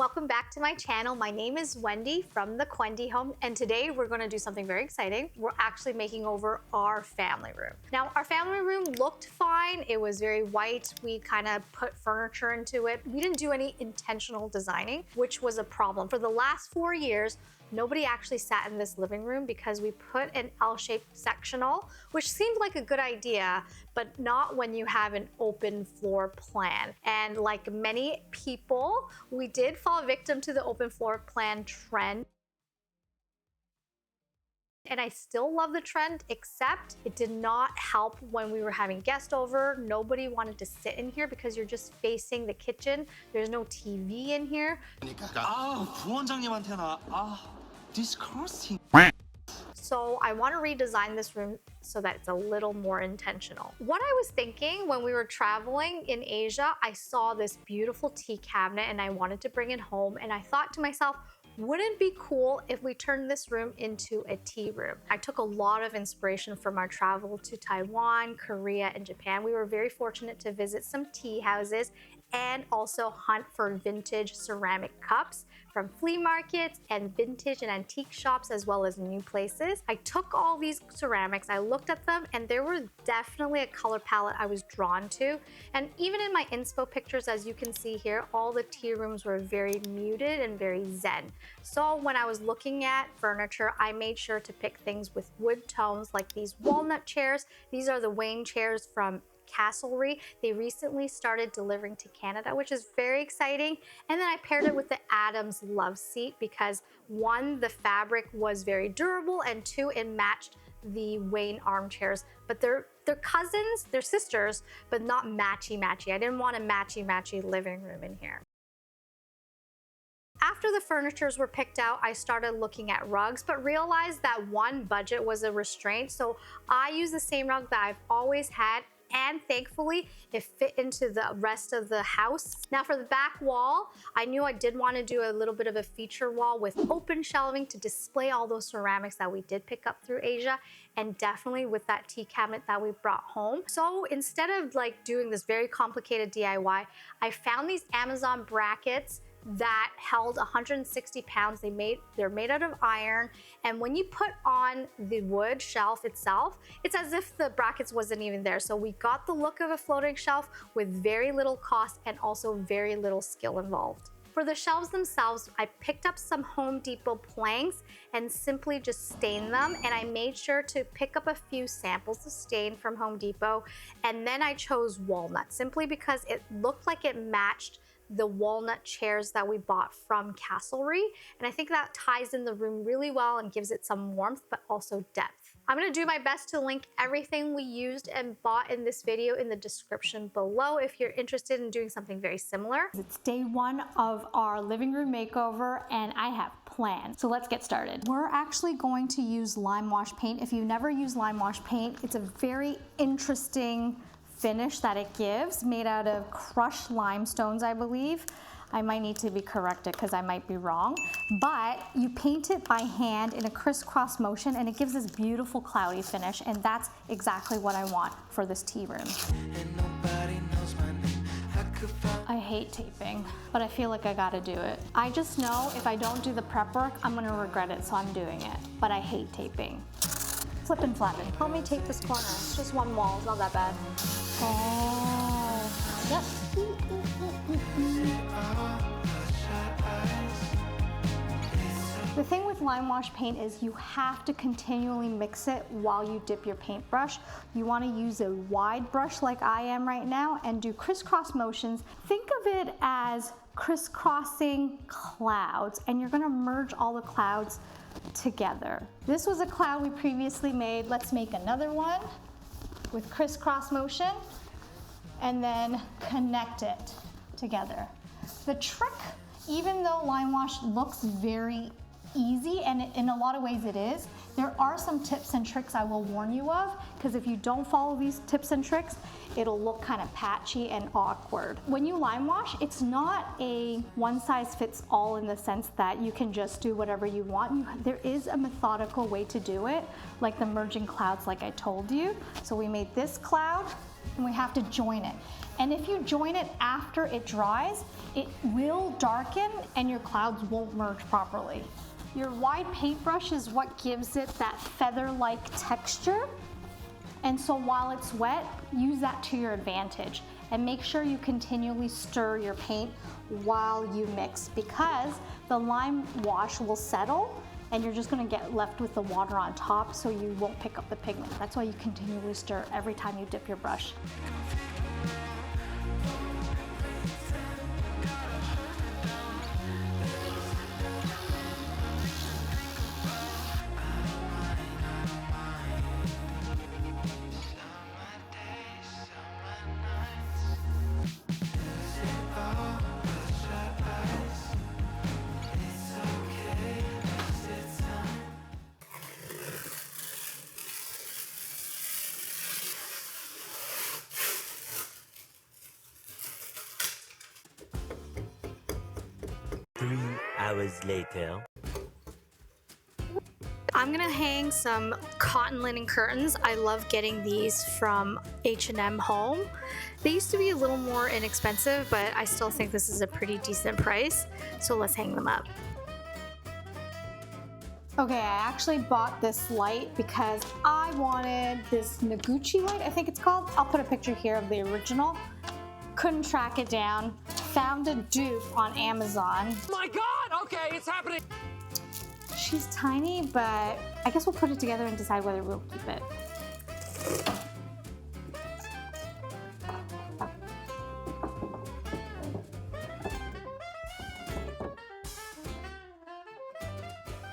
welcome back to my channel. My name is Wendy from the H&M Home, and today we're going to do something very exciting. We're actually making over our family room. Now, our family room looked fine. It was very white. We kind of put furniture into it. We didn't do any intentional designing, which was a problem. For the last 4 years, nobody actually sat in this living room because we put an L-shaped sectional, which seemed like a good idea, but not when you have an open floor plan. And like many people, we did fall victim to the open floor plan trend. And I still love the trend, except it did not help when we were having guests over. Nobody wanted to sit in here because you're just facing the kitchen. There's no TV in here. Disgusting. So I want to redesign this room so that it's a little more intentional. What I was thinking when we were traveling in Asia, I saw this beautiful tea cabinet and I wanted to bring it home. And I thought to myself, wouldn't it be cool if we turned this room into a tea room? I took a lot of inspiration from our travel to Taiwan, Korea, and Japan. We were very fortunate to visit some tea houses and also hunt for vintage ceramic cups from flea markets and vintage and antique shops, as well as new places. I took all these ceramics, I looked at them, and there was definitely a color palette I was drawn to. And even in my inspo pictures, as you can see here, all the tea rooms were very muted and very zen. So when I was looking at furniture, I made sure to pick things with wood tones, like these walnut chairs. These are the Wayne chairs from Castlery. They recently started delivering to Canada, which is very exciting. And then I paired it with the Adams Love Seat because one, the fabric was very durable, and two, it matched the Wayne armchairs. But they're cousins, they're sisters, but not matchy-matchy. I didn't want a matchy-matchy living room in here. After the furnitures were picked out, I started looking at rugs, but realized that one, budget was a restraint. So I used the same rug that I've always had, and thankfully it fit into the rest of the house. Now for the back wall, I knew I did want to do a little bit of a feature wall with open shelving to display all those ceramics that we did pick up through Asia, and definitely with that tea cabinet that we brought home. So instead of like doing this very complicated DIY, I found these Amazon brackets that held 160 pounds. They're made out of iron, and when you put on the wood shelf itself, it's as if the brackets wasn't even there. So we got the look of a floating shelf with very little cost and also very little skill involved. For the shelves themselves, I picked up some Home Depot planks and simply just stained them, and I made sure to pick up a few samples of stain from Home Depot, and then I chose walnut simply because it looked like it matched the walnut chairs that we bought from Castlery, and I think that ties in the room really well and gives it some warmth but also depth. I'm going to do my best to link everything we used and bought in this video in the description below if you're interested in doing something very similar. It's day one of our living room makeover and I have plans. So let's get started. We're actually going to use limewash paint. If you've never used limewash paint, it's a very interesting finish that it gives, made out of crushed limestones, I believe. I might need to be corrected because I might be wrong, but you paint it by hand in a crisscross motion and it gives this beautiful cloudy finish, and that's exactly what I want for this tea room. I hate taping, but I feel like I gotta do it. I just know if I don't do the prep work, I'm gonna regret it, so I'm doing it, but I hate taping. Flippin' flappin'. Help me tape this corner. It's just one wall, it's not that bad. Oh, yep. The thing with limewash paint is you have to continually mix it while you dip your paintbrush. You want to use a wide brush like I am right now and do crisscross motions. Think of it as crisscrossing clouds, and you're going to merge all the clouds together. This was a cloud we previously made. Let's make another one with crisscross motion and then connect it together. The trick, even though limewash looks very easy, and in a lot of ways it is, there are some tips and tricks I will warn you of, because if you don't follow these tips and tricks, it'll look kind of patchy and awkward. When you lime wash, it's not a one size fits all in the sense that you can just do whatever you want. There is a methodical way to do it, like the merging clouds like I told you. So we made this cloud, and we have to join it. And if you join it after it dries, it will darken and your clouds won't merge properly. Your wide paintbrush is what gives it that feather-like texture. And so while it's wet, use that to your advantage. And make sure you continually stir your paint while you mix, because the lime wash will settle and you're just gonna get left with the water on top, so you won't pick up the pigment. That's why you continually stir every time you dip your brush. Hours later. I'm gonna hang some cotton linen curtains. I love getting these from H&M Home. They used to be a little more inexpensive, but I still think this is a pretty decent price. So let's hang them up. Okay, I actually bought this light because I wanted this Noguchi light, I think it's called. I'll put a picture here of the original. Couldn't track it down. Found a dupe on Amazon. My God! Okay, it's happening! She's tiny, but I guess we'll put it together and decide whether we'll keep it.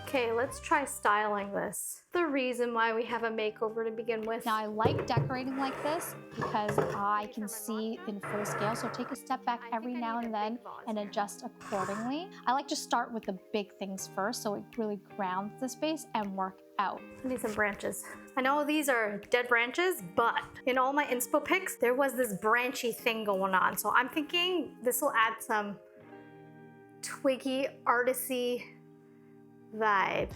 Okay, let's try styling this. The reason why we have a makeover to begin with. Now I like decorating like this because I can see in full scale, so take a step back every now and then and adjust accordingly. I like to start with the big things first, so it really grounds the space and work out. I need some branches. I know these are dead branches, but in all my inspo pics, there was this branchy thing going on. So I'm thinking this will add some twiggy, artsy vibe.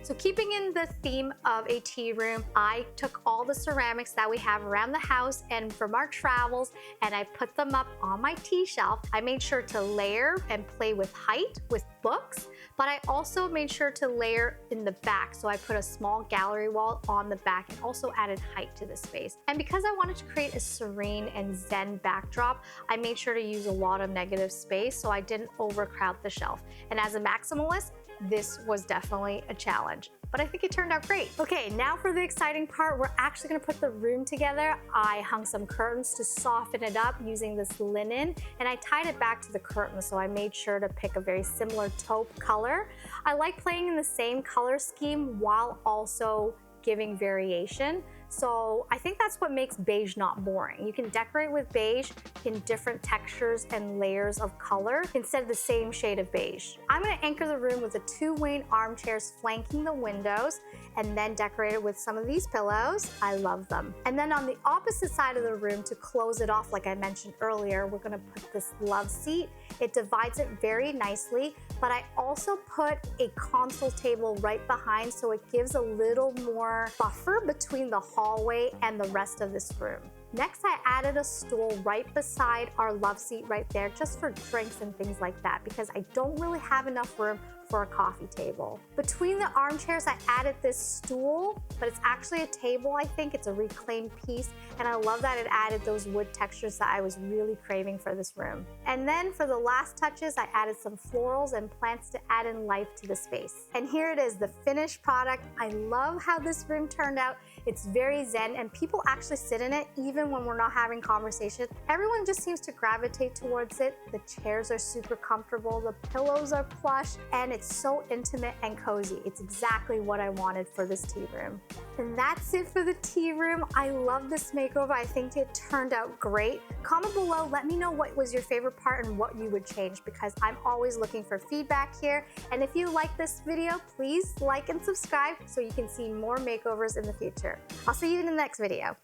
So keeping in the theme of a tea room, I took all the ceramics that we have around the house and from our travels, and I put them up on my tea shelf. I made sure to layer and play with height with books, but I also made sure to layer in the back. So I put a small gallery wall on the back and also added height to the space. And because I wanted to create a serene and zen backdrop, I made sure to use a lot of negative space so I didn't overcrowd the shelf. And as a maximalist, this was definitely a challenge, but I think it turned out great. Okay, now for the exciting part, we're actually gonna put the room together. I hung some curtains to soften it up using this linen, and I tied it back to the curtain, so I made sure to pick a very similar taupe color. I like playing in the same color scheme while also giving variation. So I think that's what makes beige not boring. You can decorate with beige in different textures and layers of color instead of the same shade of beige. I'm gonna anchor the room with the 2 Wayne armchairs flanking the windows, and then decorate it with some of these pillows. I love them. And then on the opposite side of the room, to close it off, like I mentioned earlier, we're gonna put this love seat. It divides it very nicely, but I also put a console table right behind, so it gives a little more buffer between the hallway and the rest of this room. Next, I added a stool right beside our love seat right there, just for drinks and things like that, because I don't really have enough room for a coffee table. Between the armchairs, I added this stool, but it's actually a table, I think. It's a reclaimed piece, and I love that it added those wood textures that I was really craving for this room. And then for the last touches, I added some florals and plants to add in life to the space. And here it is, the finished product. I love how this room turned out. It's very zen, and people actually sit in it even when we're not having conversation. Everyone just seems to gravitate towards it. The chairs are super comfortable, the pillows are plush, and it's so intimate and cozy. It's exactly what I wanted for this tea room. And that's it for the tea room. I love this makeover. I think it turned out great. Comment below, let me know what was your favorite part and what you would change, because I'm always looking for feedback here. And if you like this video, please like and subscribe so you can see more makeovers in the future. I'll see you in the next video.